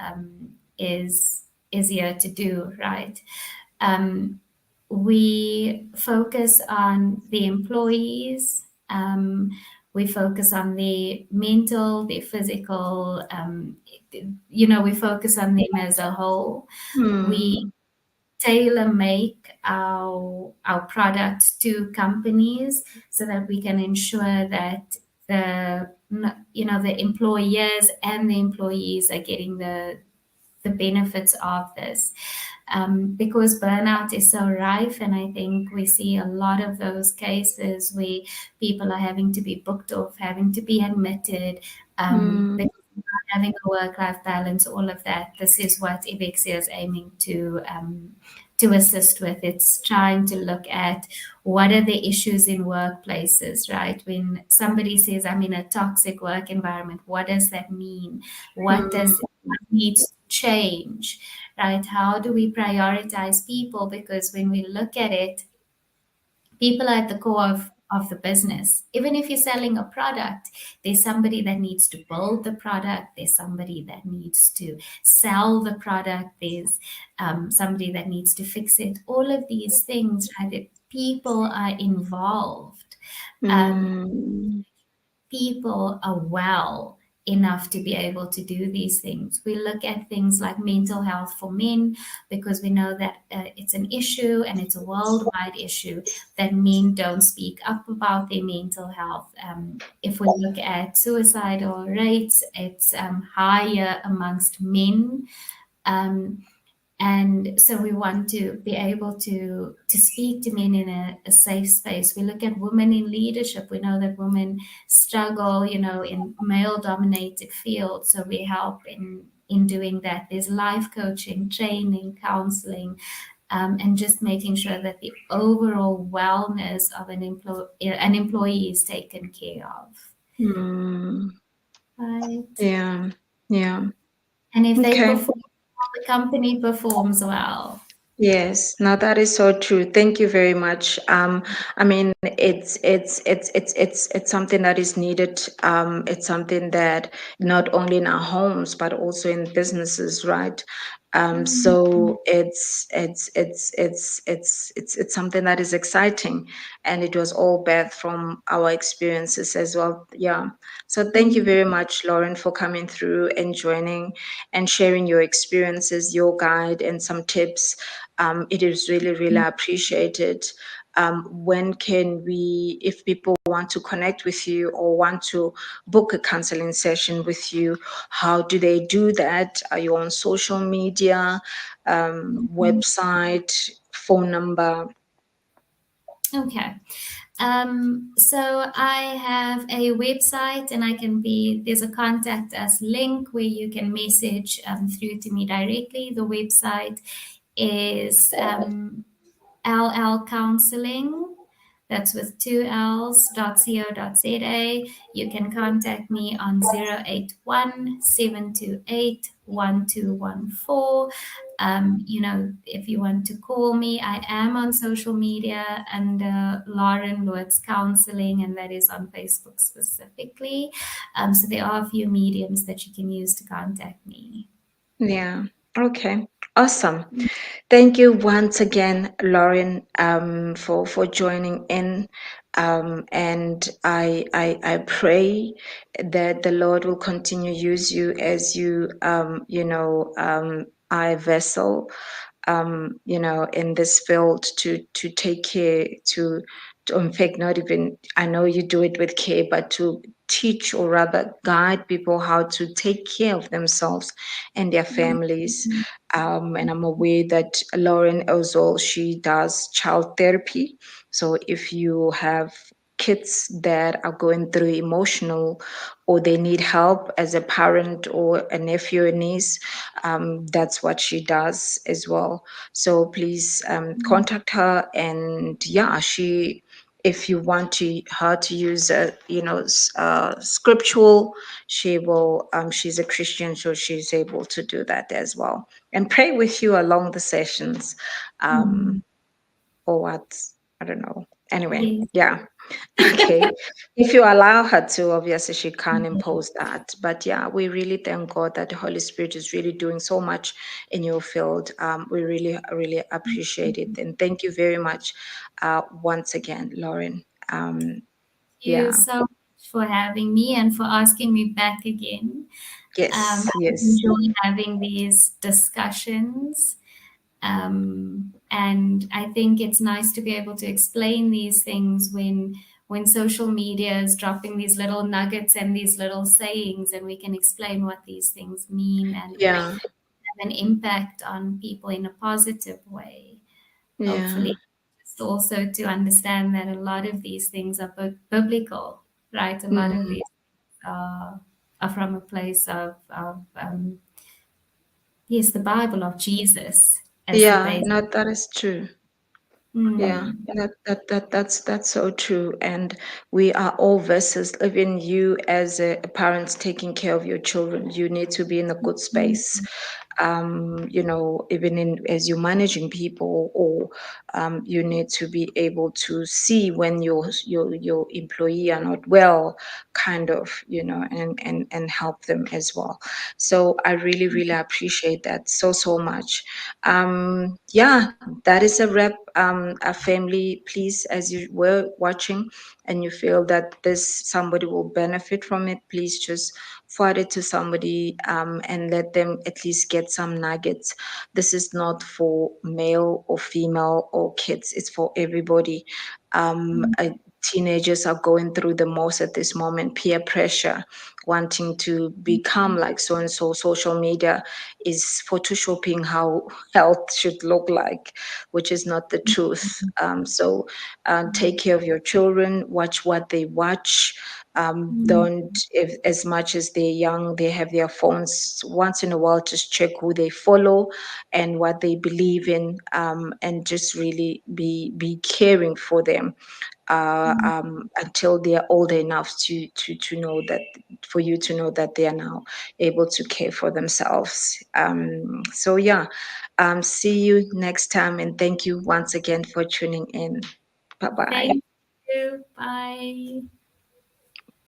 is here to do, right? Um, we focus on the employees. We focus on the mental, the physical. We focus on them as a whole. We mm, tailor make our products to companies so that we can ensure that the employers and the employees are getting the benefits of this, because burnout is so rife. And I think we see a lot of those cases where people are having to be booked off, having to be admitted, mm, because not having a work-life balance, all of that. This is what Evexia is aiming to assist with. It's trying to look at what are the issues in workplaces, right? When somebody says, I'm in a toxic work environment, what does that mean? mm, What needs to change, right? How do we prioritize people? Because when we look at it, people are at the core of the business. Even if you're selling a product, there's somebody that needs to build the product, there's somebody that needs to sell the product, there's somebody that needs to fix it. All of these things, right? People are involved. Um, mm, people are well enough to be able to do these things. We look at things like mental health for men because we know that it's an issue and it's a worldwide issue that men don't speak up about their mental health. If we look at suicidal rates, it's higher amongst men. Um, and so we want to be able to speak to men in a safe space. We look at women in leadership. We know that women struggle, in male dominated fields. So we help in doing that. There's life coaching, training, counseling, and just making sure that the overall wellness of an employee is taken care of. mm. Right. Yeah, yeah. And if they Okay. perform, the company performs well. Yes, now that is so true. Thank you very much. I mean, it's something that is needed. It's something that not only in our homes but also in businesses, right? So it's something that is exciting, and it was all birthed from our experiences as well. Yeah. So thank you very much, Lauren, for coming through and joining and sharing your experiences, your guide, and some tips. It is really, really appreciated. When can we, if people want to connect with you or want to book a counseling session with you, how do they do that? Are you on social media, website, phone number? Okay. So I have a website, and there's a contact us link where you can message through to me directly. The website is LL Counseling. That's with two L's.co.za. You can contact me on 081 728 1214. If you want to call me, I am on social media under Lauren Lewis Counseling, and that is on Facebook specifically. So there are a few mediums that you can use to contact me. Yeah. Okay. Awesome. Thank you once again, Lauren, for joining in. And I pray that the Lord will continue to use you as you are a vessel, in this field to take care, to in fact, not even, I know you do it with care, but to teach or rather guide people how to take care of themselves and their families. And I'm aware that Lauren also, she does child therapy. So if you have kids that are going through emotional, or they need help as a parent or a nephew or niece, that's what she does as well. So please contact her. And yeah, she, if you want her to use scriptural, she will, she's a Christian, so she's able to do that as well, and pray with you along the sessions, Mm. or what, I don't know. Anyway, Yes. yeah. Okay. If you allow her to, obviously she can't impose that. But yeah, we really thank God that the Holy Spirit is really doing so much in your field. We really, really appreciate it. And thank you very much once again, Lauren. You Yeah. so much for having me and for asking me back again. Yes. I Yes. enjoy having these discussions. And I think it's nice to be able to explain these things when social media is dropping these little nuggets and these little sayings, and we can explain what these things mean and Yeah. have an impact on people in a positive way. Yeah. Hopefully, just also to understand that a lot of these things are biblical, right? A lot of Mm. these are from a place of yes, the Bible of Jesus as the Yeah. base. No, that is true. Yeah, Mm, that's so true. And we are all vessels. Even you, as a parent taking care of your children, you need to be in a good space. Even in as you're managing people, or you need to be able to see when your employee are not well, kind of, and help them as well. So I really, really appreciate that so much. Yeah, that is a wrap. A family, please, as you were watching and you feel that this somebody will benefit from it, please just forward it to somebody, and let them at least get some nuggets. This is not for male or female or kids, it's for everybody. mm, Teenagers are going through the most at this moment, peer pressure, wanting to become like so and so. Social media is photoshopping how health should look like, which is not the truth. So take care of your children, watch what they watch. mm, Don't, if, as much as they're young, they have their phones, once in a while just check who they follow and what they believe in, and just really be caring for them, mm. until they are old enough to know that, for you to know that they are now able to care for themselves. So yeah, see you next time, and thank you once again for tuning in. Bye bye. Thank you. Bye.